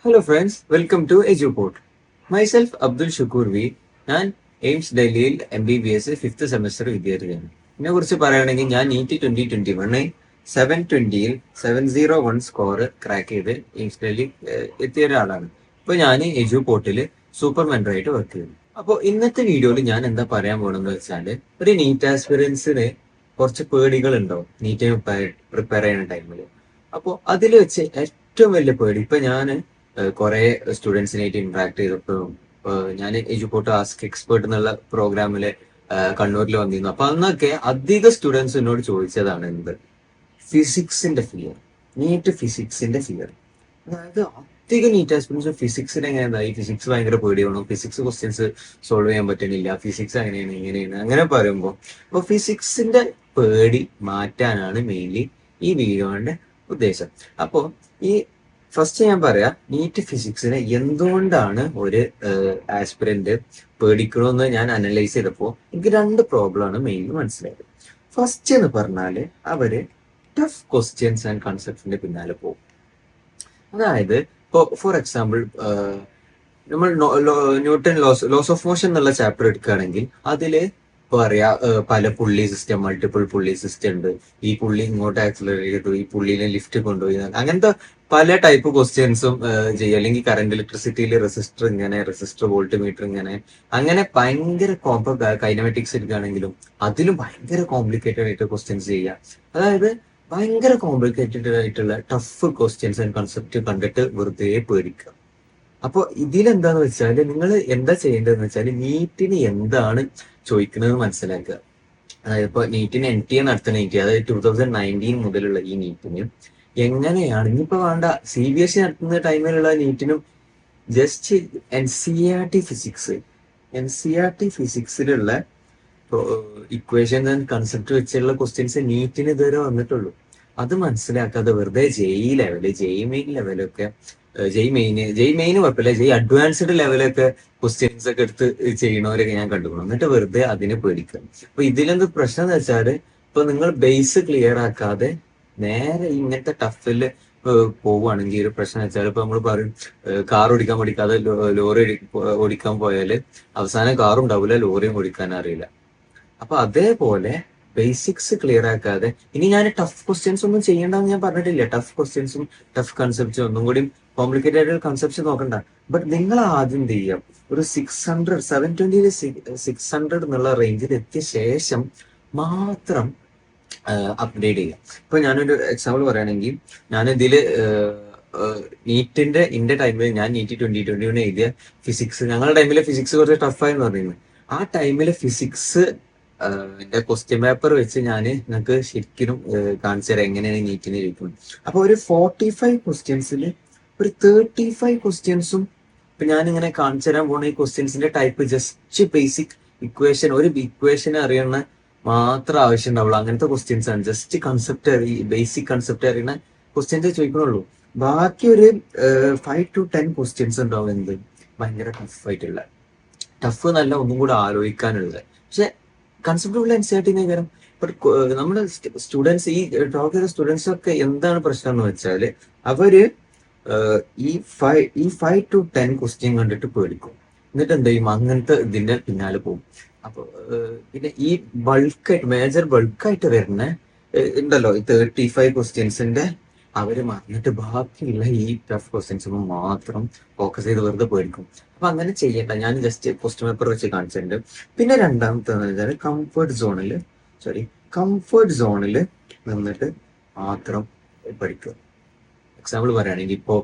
Hello friends, welcome to EduPort. Myself Abdul Shakur V. ഞാൻ AIIMS ഡൽഹിയിൽ MBBS fifth semester വിദ്യാർത്ഥിയാണ്. ഇതിനെ കുറിച്ച് പറയുകയാണെങ്കിൽ ഞാൻ നീറ്റ് 2021 720ൽ 701 സ്കോർ ക്രാക്ക് ചെയ്ത് എയിംസ് ഡൽഹി എത്തിയ ഒരാളാണ്. ഇപ്പൊ ഞാൻ എജുപോർട്ടിൽ സൂപ്പർ മെന്ററായിട്ട് വർക്ക് ചെയ്യുന്നു. അപ്പോൾ ഇന്നത്തെ വീഡിയോയിൽ ഞാൻ എന്താ പറയാൻ പോകണമെന്ന് വെച്ചാൽ ഒരു നീറ്റ് ആസ്പിറൻസിന് കുറച്ച് പേടികൾ ഉണ്ടാവും നീറ്റ് പ്രിപ്പയർ ചെയ്യുന്ന ടൈമിൽ. അപ്പോൾ അതിൽ വെച്ച് ഏറ്റവും വലിയ പേടി ഇപ്പൊ ഞാൻ കുറെ സ്റ്റുഡൻസിനായിട്ട് ഇന്ററാക്ട് ചെയ്തപ്പോഴും ഞാൻ എജുപോർട്ട് ആസ്ക് എക്സ്പേർട്ട് എന്നുള്ള പ്രോഗ്രാമില് കണ്ണൂരിൽ വന്നിരുന്നു. അപ്പൊ അന്നൊക്കെ അധിക സ്റ്റുഡൻസ് എന്നോട് ചോദിച്ചതാണ് എന്ത് ഫിസിക്സിന്റെ ഫിയർ, നീറ്റ് ഫിസിക്സിന്റെ ഫിയർ. അതായത് അധികം നീറ്റ് ആസ്പിറൻസ് ഫിസിക്സിന് എങ്ങനെ ഈ ഫിസിക്സ് ഭയങ്കര പേടിയാണോ, ഫിസിക്സ് ക്വസ്റ്റ്യൻസ് സോൾവ് ചെയ്യാൻ പറ്റുന്നില്ല, ഫിസിക്സ് അങ്ങനെയാണ് ഇങ്ങനെയാണ് അങ്ങനെ പറയുമ്പോൾ അപ്പൊ ഫിസിക്സിന്റെ പേടി മാറ്റാനാണ് മെയിൻലി ഈ വീഡിയോന്റെ ഉദ്ദേശം. അപ്പോ ഈ ഫസ്റ്റ് ഞാൻ പറയാം നീറ്റ് ഫിസിക്സിനെ എന്തുകൊണ്ടാണ് ഒരു ആസ്പിരന്റ് പേടിക്കണമെന്ന് ഞാൻ അനലൈസ് ചെയ്തപ്പോൾ എനിക്ക് രണ്ട് പ്രോബ്ലം ആണ് മെയിൻലി മനസ്സിലായത്. ഫസ്റ്റ് എന്ന് പറഞ്ഞാല് അവര് ടഫ് ക്വസ്റ്റ്യൻസ് ആൻഡ് കൺസെപ്റ്റിന്റെ പിന്നാലെ പോകും. അതായത് ഇപ്പോ ഫോർ എക്സാമ്പിൾ നമ്മൾ ന്യൂട്ടൺ ലോസ് ഓഫ് മോഷൻ എന്നുള്ള ചാപ്റ്റർ എടുക്കുകയാണെങ്കിൽ അതില് പറയാ പല പുള്ളി സിസ്റ്റം, മൾട്ടിപ്പിൾ പുള്ളി സിസ്റ്റം ഉണ്ട്. ഈ പുള്ളി ഇങ്ങോട്ട് ആക്സിലറേറ്റ് ചെയ്തു, ഈ പുള്ളിനെ ലിഫ്റ്റ് കൊണ്ടുപോയി, അങ്ങനത്തെ പല ടൈപ്പ് ക്വസ്റ്റ്യൻസും ചെയ്യും. അല്ലെങ്കിൽ കറന്റ് ഇലക്ട്രിസിറ്റിയിൽ റെസിസ്റ്റർ ഇങ്ങനെ, റെസിസ്റ്റർ വോൾട്ട് മീറ്റർ ഇങ്ങനെ, അങ്ങനെ ഭയങ്കര കൈനമാറ്റിക്സ് എടുക്കുകയാണെങ്കിലും അതിലും ഭയങ്കര കോംപ്ലിക്കേറ്റഡ് ആയിട്ട് ക്വസ്റ്റ്യൻസ് ചെയ്യുക. അതായത് ഭയങ്കര കോംപ്ലിക്കേറ്റഡ് ആയിട്ടുള്ള ടഫ് ക്വസ്റ്റ്യൻസ് ആൻഡ് കൺസെപ്റ്റ് കണ്ടിട്ട് വെറുതെ പേടിക്കുക. അപ്പൊ ഇതിലെന്താന്ന് വെച്ചാല് നിങ്ങൾ എന്താ ചെയ്യേണ്ടതെന്ന് വെച്ചാൽ നീറ്റിന് എന്താണ് ചോദിക്കുന്നത് മനസ്സിലാക്കുക. അതായത് ഇപ്പൊ നീറ്റിന് NTA നടത്തുന്ന നീറ്റ്, അതായത് 2019 മുതലുള്ള ഈ നീറ്റിന് എങ്ങനെയാണ് ഇനിയിപ്പോ വേണ്ട CBSE നടത്തുന്ന ടൈമിലുള്ള നീറ്റിനും ജസ്റ്റ് NCERT ഫിസിക്സിലുള്ള ഇക്വേഷൻ ആൻഡ് കൺസെപ്റ്റ് വെച്ചുള്ള ക്വസ്റ്റ്യൻസ് നീറ്റിന് ഇതുവരെ വന്നിട്ടുള്ളൂ. അത് മനസ്സിലാക്കാതെ വെറുതെ JEE ലെവല്, JEE മെയിൻ ലെവലൊക്കെ, ജെയ് മെയിൻ കുഴപ്പമില്ല, അഡ്വാൻസ്ഡ് ലെവലൊക്കെ ക്വസ്റ്റ്യൻസ് ഒക്കെ എടുത്ത് ചെയ്യണവരൊക്കെ ഞാൻ കണ്ടുപോകണം. എന്നിട്ട് വെറുതെ അതിനെ പേടിക്കുക. അപ്പൊ ഇതിലെന്ത് പ്രശ്നം എന്ന് വെച്ചാല് ഇപ്പൊ നിങ്ങൾ ബേസ് ക്ലിയർ ആക്കാതെ നേരെ ഇങ്ങനത്തെ ടഫില് പോവുകയാണെങ്കിൽ ഒരു പ്രശ്നം വെച്ചാൽ ഇപ്പൊ നമ്മൾ പറയും കാർ ഓടിക്കാൻ പഠിക്കാതെ ലോറി ഓടിക്കാൻ പോയാല് അവസാനം കാറും ഉണ്ടാവില്ല, ലോറിയും ഓടിക്കാൻ അറിയില്ല. അപ്പൊ അതേപോലെ ബേസിക്സ് ക്ലിയർ ആക്കാതെ ഇനി ഞാൻ ടഫ് ക്വസ്റ്റ്യൻസ് ഒന്നും ചെയ്യേണ്ടെന്ന് ഞാൻ പറഞ്ഞിട്ടില്ല. ടഫ് ക്വസ്റ്റ്യൻസും ടഫ് കൺസെപ്റ്റ്സും ഒന്നും കൂടി കോംപ്ലിക്കേറ്റഡ് ആയിട്ടുള്ള കൺസെപ്റ്റ്സ് നോക്കണ്ട. ബട്ട് നിങ്ങൾ ആദ്യം എന്ത് ചെയ്യാം, ഒരു 600 720 600 എന്നുള്ള റേഞ്ചിൽ എത്തിയ ശേഷം മാത്രം അപ്ഗ്രേഡ് ചെയ്യാം. ഇപ്പൊ ഞാനൊരു എക്സാമ്പിൾ പറയുകയാണെങ്കിൽ ഞാൻ ഇതില് നീറ്റിന്റെ ടൈമിൽ ഞാൻ നീറ്റ് 2021 എഴുതിയ ഫിസിക്സ്, ഞങ്ങളുടെ ടൈമിലെ ഫിസിക്സ് കുറച്ച് ടഫായെന്ന് പറയുന്നത്. ആ ടൈമിലെ ഫിസിക്സ് എന്റെ ക്വസ്റ്റ്യൻ പേപ്പർ വെച്ച് ഞാൻ നിങ്ങൾക്ക് ശരിക്കും കാണിച്ചു തരാം എങ്ങനെയാണ് നീറ്റിന് ചോദിക്കുന്നത്. അപ്പൊ ഒരു 45 ക്വസ്റ്റ്യൻസിൽ ഒരു 35 ക്വസ്റ്റ്യൻസും ഇപ്പൊ ഞാൻ ഇങ്ങനെ കാണിച്ചു തരാൻ പോണ ഈ ക്വസ്റ്റ്യൻസിന്റെ ടൈപ്പ് ജസ്റ്റ് ബേസിക് ഇക്വേഷൻ, ഒരു ഇക്വേഷൻ അറിയണ മാത്രം ആവശ്യം ഉണ്ടാവുള്ളൂ. അങ്ങനത്തെ ക്വസ്റ്റ്യൻസ് ആണ്. ജസ്റ്റ് കൺസെപ്റ്റ് ബേസിക് കൺസെപ്റ്റ് അറിയണ ക്വസ്റ്റ്യൻസ് ചോദിക്കണുള്ളൂ. ബാക്കി ഒരു 5 to 10 ക്വസ്റ്റ്യൻസ് ഉണ്ടാവും എന്ത് ഭയങ്കര ടഫ് ആയിട്ടുള്ള, ടഫ് നല്ല ഒന്നും കൂടെ ആലോചിക്കാനുള്ളത്. പക്ഷെ കൺസെപ്റ്റ് ഉള്ള NCERT കാര്യം. നമ്മുടെ സ്റ്റുഡൻസ്, ഈ ടോക്ക് ചെയ്ത സ്റ്റുഡൻസ് ഒക്കെ എന്താണ് പ്രശ്നം എന്ന് വെച്ചാല് അവര് ഈ 5 to 10 ക്വസ്റ്റ്യൻ കണ്ടിട്ട് പേടിക്കും. എന്നിട്ട് എന്ത് ചെയ്യും, അങ്ങനത്തെ ഇതിന്റെ പിന്നാലെ പോകും. അപ്പൊ പിന്നെ ഈ ബൾക്കായിട്ട് മേജർ ബൾക്കായിട്ട് വരുന്ന ഉണ്ടല്ലോ ഈ 35 ക്വസ്റ്റ്യൻസിന്റെ അവര് മറന്നിട്ട് ബാക്കിയുള്ള ഈ ടഫ് ക്വസ്റ്റ്യൻസ് മാത്രം ഫോക്കസ് ചെയ്ത് വെറുതെ പേടിക്കും. അപ്പൊ അങ്ങനെ ചെയ്യണ്ട. ഞാൻ ജസ്റ്റ് ക്വസ്റ്റ്യൻ പേപ്പർ വെച്ച് കാണിച്ചിട്ടുണ്ട്. പിന്നെ രണ്ടാമത്തെ വെച്ചാൽ കംഫർട്ട് സോണില് നിന്നിട്ട് മാത്രം പഠിക്കുക. എക്സാമ്പിൾ പറയുകയാണെങ്കിൽ ഇപ്പോ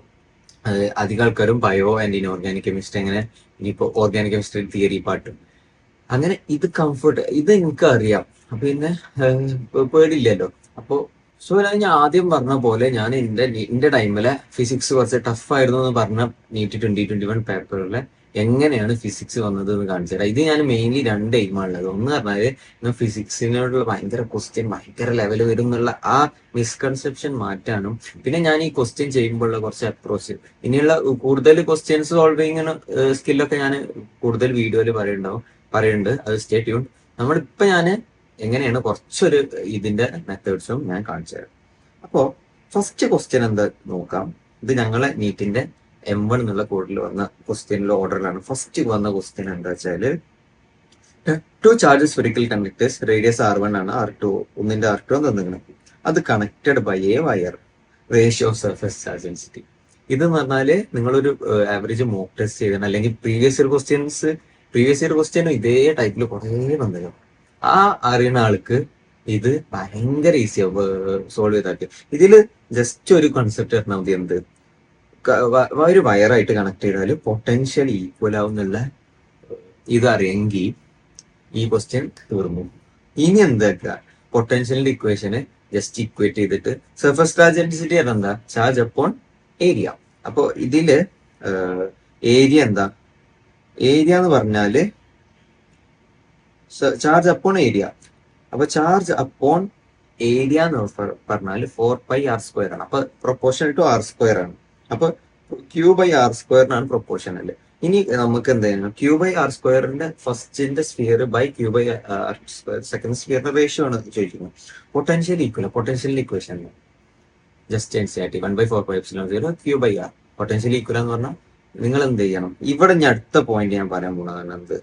അധികം ആൾക്കാരും ബയോ ആൻഡ് ഇൻഓർഗാനിക് കെമിസ്ട്രി, അങ്ങനെ ഇനിയിപ്പോ ഓർഗാനിക് കെമിസ്ട്രി തിയറി പാട്ടും അങ്ങനെ ഇത് കംഫർട്ട്, ഇത് എനിക്ക് അറിയാം, അപ്പൊ പിന്നെ പേടില്ലല്ലോ. അപ്പോ ഞാൻ ആദ്യം പറഞ്ഞ പോലെ ഞാൻ എന്റെ ടൈമിലെ ഫിസിക്സ് കുറച്ച് ടഫ് ആയിരുന്നു എന്ന് പറഞ്ഞ നീറ്റ് 2021 പേപ്പറിൽ എങ്ങനെയാണ് ഫിസിക്സ് വന്നത് എന്ന് കാണിച്ചു തരാം. ഇത് ഞാൻ മെയിൻലി രണ്ട് എയിമാണുള്ളത്. ഒന്ന് പറഞ്ഞാല് ഫിസിക്സിനോടുള്ള ഭയങ്കര ക്വസ്റ്റ്യൻ ഭയങ്കര ലെവൽ വരും എന്നുള്ള ആ മിസ്കൺസെപ്ഷൻ മാറ്റാനും, പിന്നെ ഞാൻ ഈ ക്വസ്റ്റ്യൻ ചെയ്യുമ്പോഴുള്ള കുറച്ച് അപ്രോച്ച്, ഇനിയുള്ള കൂടുതൽ ക്വസ്റ്റ്യൻസ് സോൾവ് ചെയ്യുന്ന സ്കില്ലൊക്കെ ഞാൻ കൂടുതൽ വീഡിയോയിൽ പറയുന്നുണ്ട്. അത് സ്റ്റേ ട്യൂൺ. നമ്മളിപ്പോ ഞാൻ എങ്ങനെയാണ് കുറച്ചൊരു ഇതിന്റെ മെത്തേഡ്സും ഞാൻ കാണിച്ചു തരാം. അപ്പോ ഫസ്റ്റ് ക്വസ്റ്റ്യൻ എന്താ നോക്കാം. ഇത് ഞങ്ങളെ നീറ്റിന്റെ M1 എന്നുള്ള കോഡിൽ വന്ന ക്വസ്റ്റ്യനിലെ ഓർഡറിലാണ്. ഫസ്റ്റ് വന്ന ക്വസ്റ്റ്യൻ എന്താ വെച്ചാല് two charge spherical conductors radius R1 ആണ്, R2 ഒന്നിന്റെ R2 തന്നിരിക്കണം. അത് connected by a wire, ratio of surface charge density. ഇത് എന്ന് പറഞ്ഞാല് നിങ്ങളൊരു ആവറേജ് മോക്ക് ടെസ്റ്റ് ചെയ്യണം, അല്ലെങ്കിൽ പ്രീവിയസ് ഇയർ ക്വസ്റ്റ്യനും ഇതേ ടൈപ്പിൽ കുറേ വന്നിരുന്നു. ആ അറിയുന്ന ആൾക്ക് ഇത് ഭയങ്കര ഈസിയാവും സോൾവ് ചെയ്താൽ. ഇതില് ജസ്റ്റ് ഒരു കൺസെപ്റ്റ് പറഞ്ഞാൽ മതി, എന്ത് ഒരു വയറായിട്ട് കണക്ട് ചെയ്താൽ പൊട്ടൻഷ്യൽ ഈക്വൽ ആവുന്നുള്ള ഇത് അറിയെങ്കിൽ ഈ ക്വസ്റ്റ്യൻ തീർന്നു. ഇനി എന്താക്കുക, പൊട്ടൻഷ്യലിന്റെ ഇക്വേഷന് ജസ്റ്റ് ഇക്വേറ്റ് ചെയ്തിട്ട് സർഫസ് ചാർജ് ഡെൻസിറ്റി എന്താ, ചാർജ് അപ്പോൺ ഏരിയ. അപ്പൊ ഇതില് ഏരിയ എന്താ, ഏരിയ എന്ന് പറഞ്ഞാല് ചാർജ് അപ്പോൺ ഏരിയ. അപ്പൊ ചാർജ് അപ്പോൺ ഏരിയ എന്ന് പറഞ്ഞാൽ 4πr² ആണ്. അപ്പൊ പ്രൊപ്പോർഷണൽ ടു r² ആണ്. അപ്പൊ Q/r² പ്രൊപ്പോർഷണൽ. ഇനി നമുക്ക് എന്ത് ചെയ്യണം, Q/r²ന്റെ ഫസ്റ്റിന്റെ സ്ഫിയർ ബൈ Q/r² സെക്കൻഡ് സ്ഫിയറിന്റെ റേഷ്യോ ആണ് ചോദിക്കുന്നത്. പൊട്ടൻഷ്യൽ ഈക്വൽ, പൊട്ടൻഷ്യലിന്റെ equation just NCERT 1/4πε0 Q/r. Potential equal എന്ന് പറഞ്ഞാൽ നിങ്ങൾ എന്ത് ചെയ്യണം, ഇവിടെ ഞാൻ അടുത്ത പോയിന്റ് ഞാൻ പറയാൻ പോകുന്നതാണ് എന്ത്,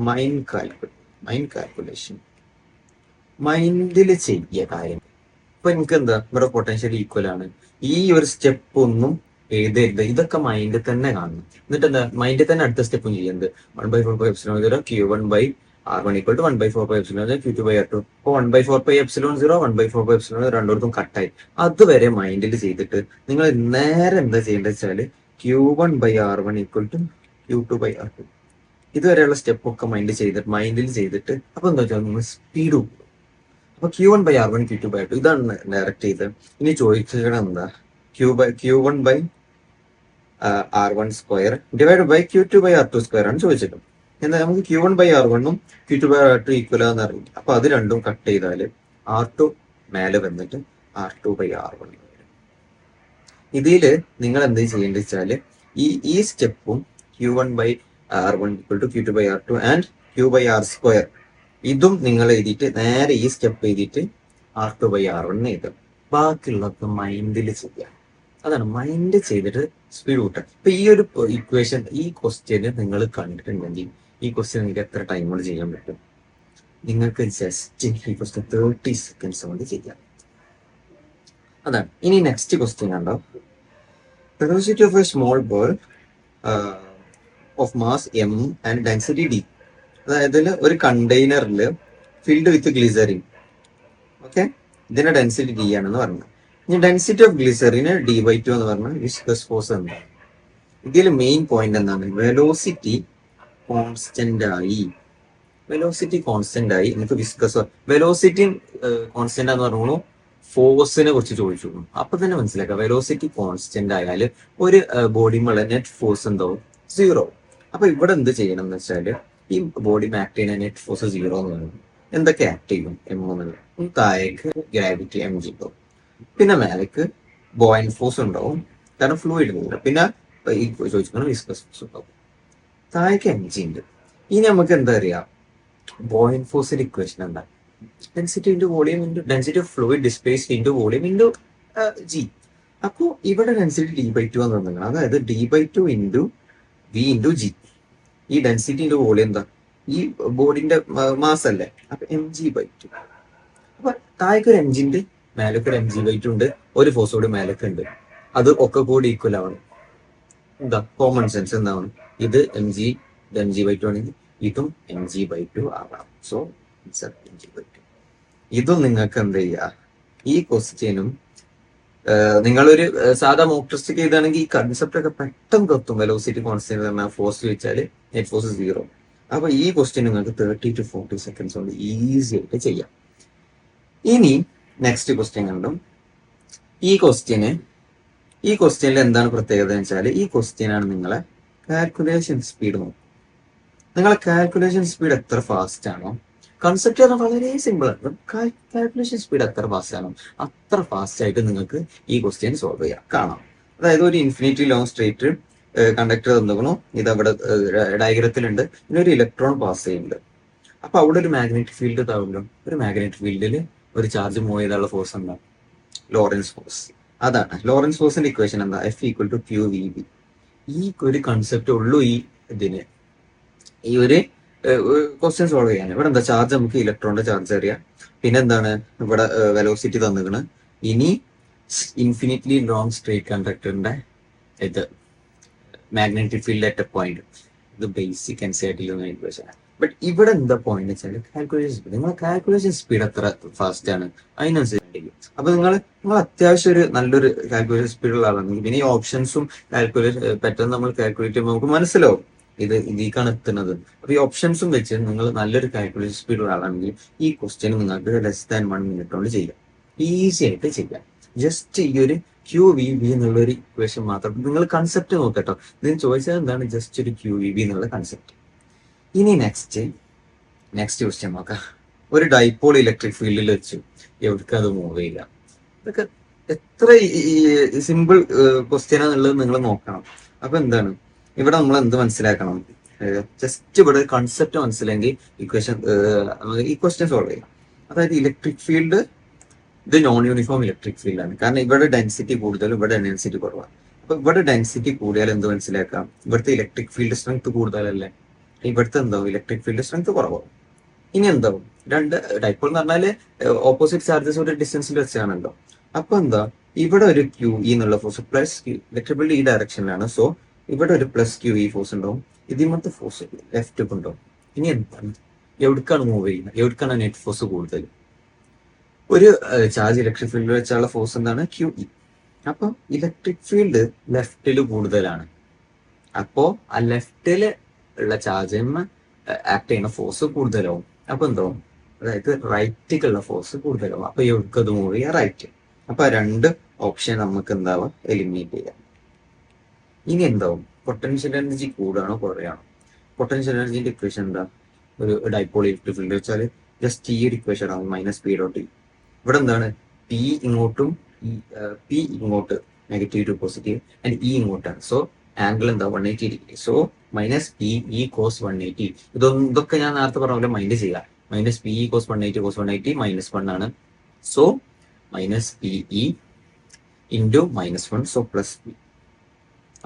മൈൻഡ് കാൽക്കുലേഷൻ. മൈൻഡിൽ ചെയ്യ കാര്യം. ഇപ്പൊ എനിക്ക് എന്താ, ഇവിടെ പൊട്ടൻഷ്യൽ ഈക്വൽ ആണ്, ഈ ഒരു സ്റ്റെപ്പ് ഒന്നും എഴുതരുത്, ഇതൊക്കെ മൈൻഡിൽ തന്നെ കാണണം. എന്നിട്ട് എന്താ, മൈൻഡിൽ തന്നെ അടുത്ത സ്റ്റെപ്പും ചെയ്യുന്നത് 1/4πε0 Q1/r1 = 1/4πε0 Q2/r2. അപ്പൊ 1/4πε0 1/4πε0 രണ്ടോടത്തും കട്ടായി. അതുവരെ മൈൻഡിൽ ചെയ്തിട്ട് നിങ്ങൾ നേരെ എന്താ ചെയ്യേണ്ടത് വെച്ചാല് Q1/r1 = Q2/r2. ഇതുവരെയുള്ള സ്റ്റെപ്പ് ഒക്കെ മൈൻഡിൽ ചെയ്തിട്ട് അപ്പൊ എന്താ വെച്ചാൽ നിങ്ങൾ സ്പീഡ് കൂടും. അപ്പൊ Q1/r1 Q2/r2 ഇതാണ് ഡയറക്റ്റ് ചെയ്ത്. ഇനി ചോദിച്ചത് എന്താ, Q1/r1² Q2/r2² ആണ് ചോദിച്ചത്. എന്താ, നമുക്ക് Q1/r1 ഉം Q2/r2 ഈക്വൽ ആണെന്ന് അറിയില്ല. അപ്പൊ അത് രണ്ടും കട്ട് ചെയ്താല് R2 മേലെ വന്നിട്ട് R2/r1 വരും. ഇതില് നിങ്ങൾ എന്ത് ചെയ്യേണ്ടത് വെച്ചാല് ഈ സ്റ്റെപ്പും Q1/r1 = Q2/r2 ആൻഡ് Q/r² ഇതും നിങ്ങൾ എഴുതിയിട്ട് നേരെ ഈ സ്റ്റെപ്പ് എഴുതിയിട്ട് R2/r1 എഴുതും. ബാക്കിയുള്ളതൊക്കെ മൈൻഡിൽ ചെയ്യാം. അതാണ് മൈൻഡ് ചെയ്തിട്ട് സ്പീഡ് കൂട്ടുക. ഇപ്പൊ ഈ ഒരു ഇക്വേഷൻ, ഈ ക്വസ്റ്റ്യന് നിങ്ങൾ കണ്ടിട്ടുണ്ടെങ്കിൽ ഈ ക്വസ്റ്റ്യൻ നിങ്ങൾക്ക് എത്ര ടൈം കൊണ്ട് ചെയ്യാൻ പറ്റും? നിങ്ങൾക്ക് ജസ്റ്റ് ഈ ക്വസ്റ്റ്യൻ 30 seconds കൊണ്ട് ചെയ്യാം. അതാണ്. ഇനി നെക്സ്റ്റ് ക്വസ്റ്റ്യൻ കണ്ടോ, velocity of A small ball of mass m and density d. അതായത് ഒരു കണ്ടെയ്നറിൽ ഫിൽഡ് വിത്ത് ഗ്ലിസറിൻ. ഓക്കെ, ഇതിന്റെ ഡെൻസിറ്റി d ആണെന്ന് പറഞ്ഞു. ഇനി ഡെൻസിറ്റി ഓഫ് ഗ്ലിസറിന് d/2 എന്ന് പറഞ്ഞാൽ വിസ്കസ് ഫോഴ്സ് എന്താണ്. ഇതിൽ മെയിൻ പോയിന്റ് എന്താണ്, വെലോസിറ്റി കോൺസ്റ്റന്റ് ആയി നമുക്ക് വിസ്കസ് വെലോസിറ്റി കോൺസ്റ്റന്റ് എന്ന് പറഞ്ഞു, ഫോഴ്സിനെ കുറിച്ച് ചോദിച്ചു. അപ്പൊ തന്നെ മനസ്സിലാക്കാം, വെലോസിറ്റി കോൺസ്റ്റന്റ് ആയാൽ ഒരു ബോഡിമുള്ള നെറ്റ് ഫോഴ്സ് എന്താവും, 0. അപ്പൊ ഇവിടെ എന്ത് ചെയ്യണം എന്ന് വെച്ചാല് ഈ ബോഡി ആക്ട് ചെയ്യുന്ന നെറ്റ് ഫോഴ്സ് 0 എന്ന് പറയുന്നത് എന്തൊക്കെ ആക്ട് ചെയ്യും, m. താഴേക്ക് ഗ്രാവിറ്റി mg ഉണ്ടാവും, പിന്നെ മേലേക്ക് ബോയിൻ ഫോഴ്സ് ഉണ്ടാവും, കാരണം ഫ്ലൂയിഡ് ഉണ്ട്, പിന്നെ ഈ ചോദിച്ചിരിക്കുന്ന വിസ്കസ് ഫോഴ്സ് ഉണ്ടാവും, താഴേക്ക് mg ഉണ്ട്. ഇനി നമുക്ക് എന്താ അറിയാം, ബോയിൻ ഫോഴ്സിന്റെ ഇക്വേഷൻ എന്താ, density into volume into density of fluid displaced into volume into g. അപ്പോൾ ഇവിടെ ഡെൻസിറ്റി d/2 എന്ന് പറഞ്ഞാൽ, അതായത് d/2 into v into g. ഈ ഡെൻസിറ്റി ഇൻറ്റു വോളിയം എന്താ, ഈ ബോഡിന്റെ മാസ് അല്ലേ, അപ്പൊ mg/2. അപ്പൊ താഴേക്ക് ഒരു mg ഉണ്ട്, മേലേക്ക് ഒരു mg/2 ഉണ്ട്, ഒരു ഫോഴ്സ് കൂടി മേലേക്ക് ഉണ്ട്, അത് ഒക്കെ കൂടി ഈക്വൽ ആവണം. എന്താ കോമൺ സെൻസ് എന്താണ്, ഇത് mg/2 ആണെങ്കിൽ ഇതും mg/2 ആവണം. So mg/2. ഇതും നിങ്ങൾക്ക് എന്ത് ചെയ്യുക, ഈ ക്വസ്റ്റ്യനും നിങ്ങളൊരു സാധാ മോക്ക് ടെസ്റ്റ് ചെയ്താണെങ്കിൽ ഈ കൺസെപ്റ്റ് ഒക്കെ പെട്ടെന്ന് കത്തും. വെലോസിറ്റി കോൺസ്റ്റന്റ് പറഞ്ഞാൽ ഫോഴ്സ് വെച്ചാൽ നെറ്റ് ഫോഴ്സ് 0. അപ്പൊ ഈ ക്വസ്റ്റ്യൻ നിങ്ങൾക്ക് 30 to 40 seconds കൊണ്ട് ഈസി ആയിട്ട് ചെയ്യാം. ഇനി നെക്സ്റ്റ് ക്വസ്റ്റ്യൻ കണ്ടും. ഈ ക്വസ്റ്റ്യനിൽ എന്താണ് പ്രത്യേകത എന്ന് വെച്ചാൽ, ഈ ക്വസ്റ്റ്യനാണ് നിങ്ങളെ കാൽക്കുലേഷൻ സ്പീഡ് നോക്കും. നിങ്ങളെ കാൽക്കുലേഷൻ സ്പീഡ് എത്ര ഫാസ്റ്റ് ആണോ, കൺസെപ്റ്റ് പറഞ്ഞാൽ വളരെ സിമ്പിൾ ആണ്, കാൽക്കുലേഷൻ സ്പീഡ് എത്ര ഫാസ്റ്റ് ആണോ അത്ര ഫാസ്റ്റ് ആയിട്ട് നിങ്ങൾക്ക് ഈ ക്വസ്റ്റ്യൻ സോൾവ് ചെയ്യാം, കാണാം. അതായത് ഒരു ഇൻഫിനിറ്റി ലോങ് സ്ട്രേറ്റ് കണ്ടക്ടർ തന്നിരിക്കണു, ഇത് അവിടെ ഡയഗ്രത്തിലുണ്ട്, പിന്നെ ഒരു ഇലക്ട്രോൺ പാസ് ചെയ്യുന്നുണ്ട്. അപ്പൊ അവിടെ ഒരു മാഗ്നറ്റിക് ഫീൽഡ് താവുമല്ലോ, ഒരു മാഗ്നറ്റിക് ഫീൽഡിൽ ഒരു ചാർജ് മൂവ് ചെയ്താലുള്ള ഫോഴ്സ് എന്താ, ലോറൻസ് ഫോഴ്സ്. അതാണ് ലോറൻസ് ഫോഴ്സിന്റെ ഇക്വേഷൻ എന്താ, F = QVB. ഈ ഒരു കൺസെപ്റ്റ് ഉള്ളൂ ഈ ഇതിന്, ഈ ഒരു ക്വസ്റ്റ്യൻ സോൾവ് ചെയ്യാൻ. ഇവിടെ എന്താ ചാർജ്, നമുക്ക് ഇലക്ട്രോണിന്റെ ചാർജ് അറിയാം. പിന്നെ എന്താണ് ഇവിടെ വെലോസിറ്റി തന്നിക്കണ്. ഇനി ഇൻഫിനിറ്റ്ലി ലോങ് സ്ട്രേറ്റ് കണ്ടക്ടറിന്റെ ഇത് magnetic field at A point. ഇത് ബേസിക് എൻസിആർടി. ബട്ട് ഇവിടെ എന്താ പോയിന്റ് വെച്ചാൽ കാൽക്കുലേഷൻ സ്പീഡ്. നിങ്ങളെ കാൽക്കുലേഷൻ സ്പീഡ് എത്ര ഫാസ്റ്റ് ആണ് അതിനനുസരിച്ച്. അപ്പൊ നിങ്ങൾ അത്യാവശ്യം ഒരു നല്ലൊരു കാൽക്കുലേഷൻ സ്പീഡ് ഉള്ള ആളാണെങ്കിൽ പിന്നെ ഈ ഓപ്ഷൻസും കാൽക്കുലേഷൻ പെട്ടെന്ന് നമ്മൾ കാൽക്കുലേറ്റ് ചെയ്യുമ്പോൾ നമുക്ക് മനസ്സിലാവും ഇത് ഇതിലേക്കാണ് എത്തുന്നത്. അപ്പൊ ഈ ഓപ്ഷൻസും വെച്ച് നിങ്ങൾ നല്ലൊരു കാൽക്കുലേഷൻ സ്പീഡ് ഉള്ള ആളാണെങ്കിൽ ഈ ക്വസ്റ്റ്യൻ നിങ്ങൾക്ക് ലെസ് ദാൻ 1 minute കൊണ്ട് ചെയ്യാം, ഈസി ആയിട്ട് ചെയ്യാം. ജസ്റ്റ് ഈ ഒരു ക്യൂ വി ബി എന്നുള്ള ഒരു ഇക്വേഷൻ മാത്രം നിങ്ങൾ കൺസെപ്റ്റ് നോക്കട്ടോ. ഇതിന് ചോദിച്ചത് എന്താണ്, ജസ്റ്റ് ഒരു ക്യൂ വി ബി എന്നുള്ള കൺസെപ്റ്റ്. ഇനി നെക്സ്റ്റ് ക്വസ്റ്റ്യൻ നോക്കാം. ഒരു ഡൈപോൾ ഇലക്ട്രിക് ഫീൽഡിൽ വെച്ചു എവിടേക്ക് അത് മൂവ് ചെയ്യില്ല. ഇതൊക്കെ എത്ര സിമ്പിൾ ക്വസ്റ്റ്യൻ ആണെന്നുള്ളത് നിങ്ങൾ നോക്കണം. അപ്പൊ എന്താണ് ഇവിടെ നമ്മൾ എന്ത് മനസ്സിലാക്കണം, ജസ്റ്റ് ഇവിടെ കൺസെപ്റ്റ് മനസ്സിലെങ്കിൽ ഈ ക്വസ്റ്റ്യൻ സോൾവ് ചെയ്യാം. അതായത് ഇലക്ട്രിക് ഫീൽഡ് ഇത് നോൺ യൂണിഫോം ഇലക്ട്രിക് ഫീൽഡ് ആണ്. കാരണം ഇവിടെ ഡെൻസിറ്റി കൂടുതലും ഇവിടെ ഡെൻസിറ്റി കുറവാണ്. അപ്പൊ ഇവിടെ ഡെൻസിറ്റി കൂടിയാൽ എന്ത് മനസ്സിലാക്കാം, ഇവിടുത്തെ ഇലക്ട്രിക് ഫീൽഡ് സ്ട്രെങ്ത് കൂടുതലല്ലേ, ഇവിടുത്തെ എന്താവും ഇലക്ട്രിക് ഫീൽഡ് സ്ട്രെങ്ത് കുറവാകും. ഇനി എന്താവും, രണ്ട് ഡൈപോൾ എന്ന് പറഞ്ഞാല് ഓപ്പോസിറ്റ് ചാർജസ് ഒരു ഡിസ്റ്റൻസിൽ വെച്ചാണല്ലോ. അപ്പൊ എന്താ ഇവിടെ ഒരു ക്യൂ ഇ എന്നുള്ള ഫോഴ്സ് പ്ലസ് ഇലക്ട്രിക് ഫീൽഡ് ഈ ഡയറക്ഷനിലാണ്. സോ ഇവിടെ ഒരു പ്ലസ് ക്യൂ ഇ ഫോഴ്സ് ഉണ്ടാവും, ഇതിമത്തെ ഫോഴ്സ് ലെഫ്റ്റ് ഉണ്ടാവും. ഇനി എന്താണ്, എവിടേക്കാണ് മൂവ് ചെയ്യുന്നത്, എവിടേക്കാണ് നെറ്റ് ഫോഴ്സ് കൂടുതൽ. ഒരു ചാർജ് ഇലക്ട്രിക് ഫീൽഡിൽ വെച്ചുള്ള ഫോഴ്സ് എന്താണ്, ക്യൂ ഇ. അപ്പൊ ഇലക്ട്രിക് ഫീൽഡ് ലെഫ്റ്റില് കൂടുതലാണ്. അപ്പോ ആ ലെഫ്റ്റില് ഉള്ള ചാർജിന് ആക്ട് ചെയ്യുന്ന ഫോഴ്സ് കൂടുതലാവും. അപ്പൊ എന്താവും, അതായത് റൈറ്റിക്കുള്ള ഫോഴ്സ് കൂടുതലാവും. അപ്പൊ എവിടേക്ക് അത് മൂവ് ചെയ്യാം, റൈറ്റ്. അപ്പൊ രണ്ട് ഓപ്ഷൻ നമുക്ക് എന്താവാം, എലിമിനേറ്റ് ചെയ്യാം. ഇനി എന്താവും, പൊട്ടൻഷ്യൽ എനർജി കൂടാണോ കുറയാണോ. പൊട്ടൻഷ്യൽ എനർജിന്റെ ഇക്വേഷൻ എന്താ, ഒരു ഡൈപോൾ ഇലക്ട്രിക് ഫീൽഡ് വെച്ചാൽ ജസ്റ്റ് ഈ ഒരു ഇക്വേഷൻ ആവും, മൈനസ് പി ഡോട്ട് ഇ. ഇവിടെ എന്താണ്, പി ഇങ്ങോട്ടും പി ഇങ്ങോട്ട് negative to positive and E ഇങ്ങോട്ടാണ്. സോ ആംഗിൾ എന്താ 180 degree. So minus P E cos 180. ഇതൊക്കെ ഞാൻ നേരത്തെ പറഞ്ഞ പോലെ മൈൻഡ് ചെയ്യാം. Minus P E cos 180 cos 180 -1 ആണ്. So minus P E into -1. So plus P.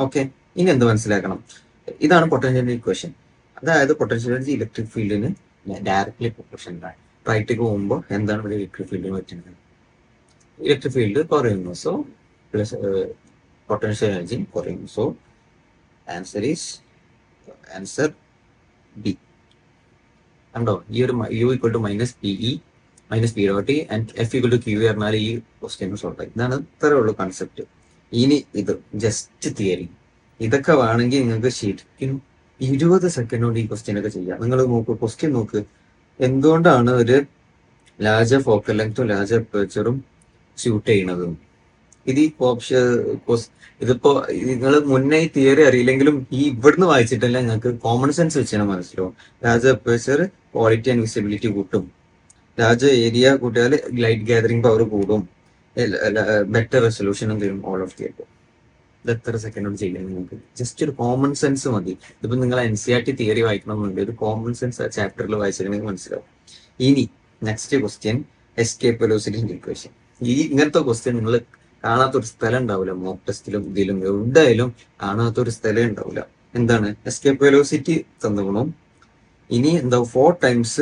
Okay, ഇനി എന്ത് മനസ്സിലാക്കണം, ഇതാണ് പൊട്ടൻഷ്യൽ ഇക്വേഷൻ. അതായത് പൊട്ടൻഷ്യൽ എനർജി ഇലക്ട്രിക് ഫീൽഡിന് ഡയറക്ട്ലി പ്രൊപ്പോർഷണലാണ്. റൈറ്റിലേക്ക് പോകുമ്പോൾ എന്താണ് ഇവിടെ ഇലക്ട്രിക് ഫീൽഡിന് പറ്റുന്നത്, ഇലക്ട്രിക് ഫീൽഡ് കുറയുന്നു. സോ പ്ലസ് പൊട്ടൻഷ്യൽ എനർജി കുറയുന്നു. So answer B. കണ്ടോ, ഈ ഒരു U equal to minus P E minus P dot E and F equal to Q പറഞ്ഞാൽ ഈ ക്വസ്റ്റ്യൻ സോൾവ് ആയി. ഇതാണ് ഇത്രേ ഉള്ളൂ കൺസെപ്റ്റ്. ഇനി ഇത് ജസ്റ്റ് തിയറി. ഇതൊക്കെ വേണമെങ്കിൽ നിങ്ങൾക്ക് ശരിക്കും 20 സെക്കൻഡ് കൊണ്ട് ഈ ക്വസ്റ്റ്യൻ ഒക്കെ ചെയ്യാം. നിങ്ങൾ നോക്കൂ, ക്വസ്റ്റ്യൻ നോക്ക്. എന്തുകൊണ്ടാണ് ഒരു ലാർജർ ഫോക്കൽ ലെങ്ത്തും ലാർജർ അപ്പേച്ചറും ഷൂട്ട് ചെയ്യണതും. ഇത് ഈ ഇതിപ്പോ നിങ്ങൾ മുന്നേ ഈ തിയറി അറിയില്ലെങ്കിലും ഈ ഇവിടുന്ന് വായിച്ചിട്ടല്ല നിങ്ങൾക്ക് കോമൺ സെൻസ് വെച്ചാൽ മനസ്സിലാവും. Larger aperture quality and visibility കൂട്ടും, ലാർജർ ഏരിയ കൂട്ടിയാൽ ലൈറ്റ് ഗാദറിംഗ് പവർ കൂടും, ബെറ്റർ റെസൊല്യൂഷനും തരും. All of the above. ഇത് എത്ര സെക്കൻഡ് കൊണ്ട് ചെയ്യാം നിങ്ങൾക്ക്, ജസ്റ്റ് ഒരു കോമൺ സെൻസ് മതി. ഇതിപ്പോ നിങ്ങൾ എൻസിആർടി തിയറി വായിക്കണമെന്നുണ്ട്, ഒരു കോമൺ സെൻസ് ആ ചാപ്റ്ററിൽ വായിച്ചിട്ടുണ്ടെങ്കിൽ മനസ്സിലാവും. ഇനി next question, escape velocity equation. ഇങ്ങനത്തെ ക്വസ്റ്റ്യൻ നിങ്ങൾ കാണാത്തൊരു സ്ഥലം ഉണ്ടാവില്ല, മോക്ക് ടെസ്റ്റിലും ഇതിലും എവിടെയായാലും കാണാത്തൊരു സ്ഥലം ഉണ്ടാവില്ല. എന്താണ് എസ്കേപ്പ് വെലോസിറ്റി തന്നുകൊണ്ടു. ഇനി എന്താ 4 times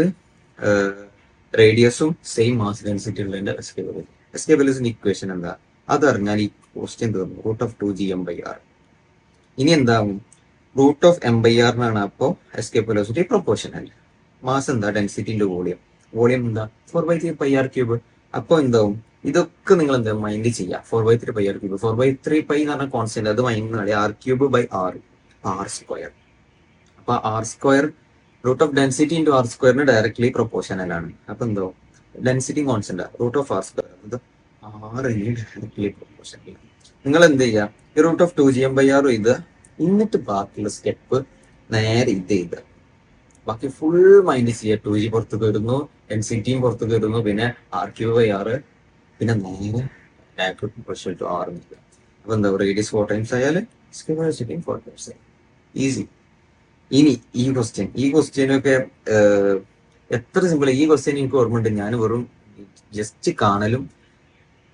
റേഡിയസും സെയിം മാസ് ഡെൻസിറ്റി ഉള്ളതിന്റെ എസ്കേപ്പ് വെലോസിറ്റി ഇക്വേഷൻ എന്താ അതറിഞ്ഞാൽ ഈ ക്വസ്റ്റ്യൻ തീർന്നു. √2gm/r. ഇനി എന്താവും, √m/r അപ്പോ എസ്കേപ്പ് വെലോസിറ്റി പ്രൊപ്പോർഷണൽ. മാസ് എന്താ, ഡെൻസിറ്റി ഇൻറ്റു വോളിയം. വോളിയം എന്താ 4/3πr³. അപ്പൊ എന്താവും, ഇതൊക്കെ നിങ്ങൾ എന്താ മൈൻഡ് ചെയ്യാം. 4/3πr³. 4/3π എന്ന് പറഞ്ഞ കോൺസ്റ്റന്റ്, അത് മൈൻഡ് r³/r r². അപ്പൊ r², root of density into r² directly proportional ആണ്. അപ്പൊ എന്തോ ഡെൻസിറ്റി കോൺസ്റ്റന്റ് √r², അത് r ഡയറക്ട്ലി പ്രൊപ്പോർഷണൽ. നിങ്ങൾ എന്ത് ചെയ്യാം, ഈ √2gm/r ഇത് എന്നിട്ട് ബാക്കിയുള്ള സ്റ്റെപ്പ് നേരെ ഇത് ചെയ്ത് ബാക്കി ഫുൾ മൈൻഡ് ചെയ്യുക. 2g പുറത്ത് കയറുന്നു, ഡെൻസിറ്റിയും പുറത്ത് കയറുന്നു, പിന്നെ r³/r, പിന്നെ നേരെ ഡയറക്ട് പ്രൊപ്പോർഷണൽ ടു r. അപ്പൊ എന്താ, റേഡിയസ് 4 times ആയാൽ 4 times. ഈസി. ഇനി ഈ ക്വസ്റ്റ്യനൊക്കെ എത്ര സിമ്പിൾ. ഈ ക്വസ്റ്റ്യൻ എനിക്ക് ഓർമ്മയുണ്ട്, ഞാൻ വെറും ജസ്റ്റ് കാണലും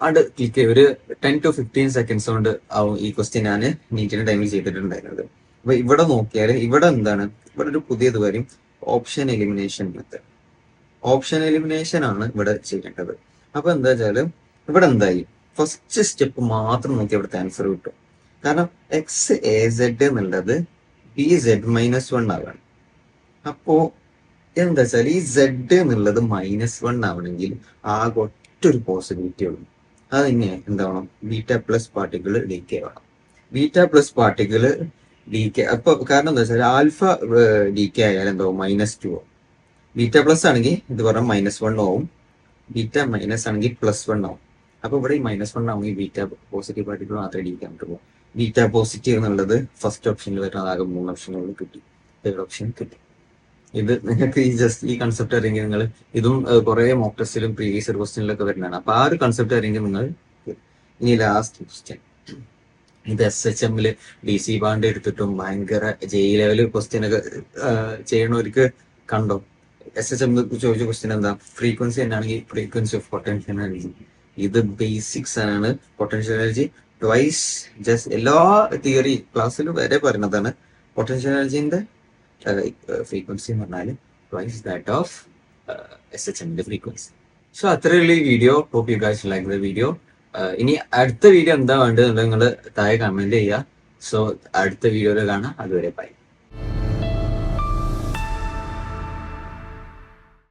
അത് ക്ലിക്ക് ചെയ്യും. ഒരു 10 to 15 seconds കൊണ്ട് ആവും ഈ ക്വസ്റ്റ്യൻ ഞാൻ നീറ്റിന്റെ ടൈമിൽ ചെയ്തിട്ടുണ്ടായിരുന്നത്. അപ്പൊ ഇവിടെ നോക്കിയാൽ ഇവിടെ എന്താണ്, ഇവിടെ ഒരു പുതിയത് വരും, option elimination method. Option elimination ആണ് ഇവിടെ ചെയ്യേണ്ടത്. അപ്പൊ എന്താ വെച്ചാല് ഇവിടെ എന്തായി, ഫസ്റ്റ് സ്റ്റെപ്പ് മാത്രം നോക്കി അവിടുത്തെ ആൻസർ കിട്ടും. കാരണം XAZ എന്നുള്ളത് BZ-1 ആവാണ്. അപ്പോ എന്താ വെച്ചാൽ ഈ Z എന്നുള്ളത് -1 ആവണമെങ്കിൽ ആകെ ഒറ്റൊരു പോസിബിലിറ്റി ഉള്ളൂ. അത് തന്നെ എന്താവണം, β+ പാർട്ടിക്കിൾ ഡീകേ ആവണം. β+ പാർട്ടിക്കിൾ ഡീകേ, അപ്പൊ കാരണം എന്താ വെച്ചാൽ ആൽഫ ഡീകേ ആയാൽ എന്താവും, -2 ആവും. β+ ആണെങ്കിൽ ഇത് പറഞ്ഞാൽ -1 ആവും, β- ആണെങ്കിൽ +1 ആവും. അപ്പൊ ഇവിടെ ഈ -1 ആവുമെങ്കിൽ β+ പാർട്ടിക്കിൾ മാത്രമേ ഡീക്കാൻ പറ്റുള്ളൂ. β+ എന്നുള്ളത് ഫസ്റ്റ് ഓപ്ഷനിൽ വരുന്നത് ആകെ 3 ഓപ്ഷനുകൾ കിട്ടി, തേർഡ് ഓപ്ഷൻ കിട്ടി. ഇത് നിങ്ങൾക്ക് ഈ കൺസെപ്റ്റ് അറിയെങ്കിൽ നിങ്ങൾ ഇതും കുറെ മോക്ക് ടെസ്റ്റിലും പ്രീവിയസ് ഇയർ ക്വസ്റ്റ്യനിലൊക്കെ വരുന്നതാണ്. അപ്പൊ ആ ഒരു കൺസെപ്റ്റ് അറിയെങ്കിൽ നിങ്ങൾ. ഇനി ലാസ്റ്റ് ക്വസ്റ്റ്യൻ, ഇത് SHM DC ബാൻഡ് എടുത്തിട്ടും ഭയങ്കര JEE ലെവൽ ക്വസ്റ്റ്യൻ ഒക്കെ ചെയ്യണവർക്ക് കണ്ടോ. SHM ചോദിച്ച ക്വസ്റ്റ്യൻ എന്താ, ഫ്രീക്വൻസി തന്നെയാണെങ്കിൽ ഫ്രീക്വൻസി ഓഫ് പൊട്ടൻഷ്യൽ എനർജി. ഇത് ബേസിക്സ് ആണ്. പൊട്ടൻഷ്യൽ എനർജി ട്വൈസ്, ജസ്റ്റ് എല്ലാ തിയറി ക്ലാസ്സിലും വരെ പറയുന്നതാണ്. പൊട്ടൻഷ്യൽ എനർജിന്റെ ഫ്രീക്വൻസി എന്ന് പറഞ്ഞാൽ ട്വൈസ് ദാറ്റ് ഓഫ് SHMന്റെ ഫ്രീക്വൻസി. സോ അത്രയുള്ള ഈ video. Hope you guys like the video. ഇനി അടുത്ത വീഡിയോ എന്താ വേണ്ടത് നിങ്ങൾ താഴെ കമന്റ് ചെയ്യുക. സോ അടുത്ത വീഡിയോയിൽ കാണാം. അതുവരെ ബൈ.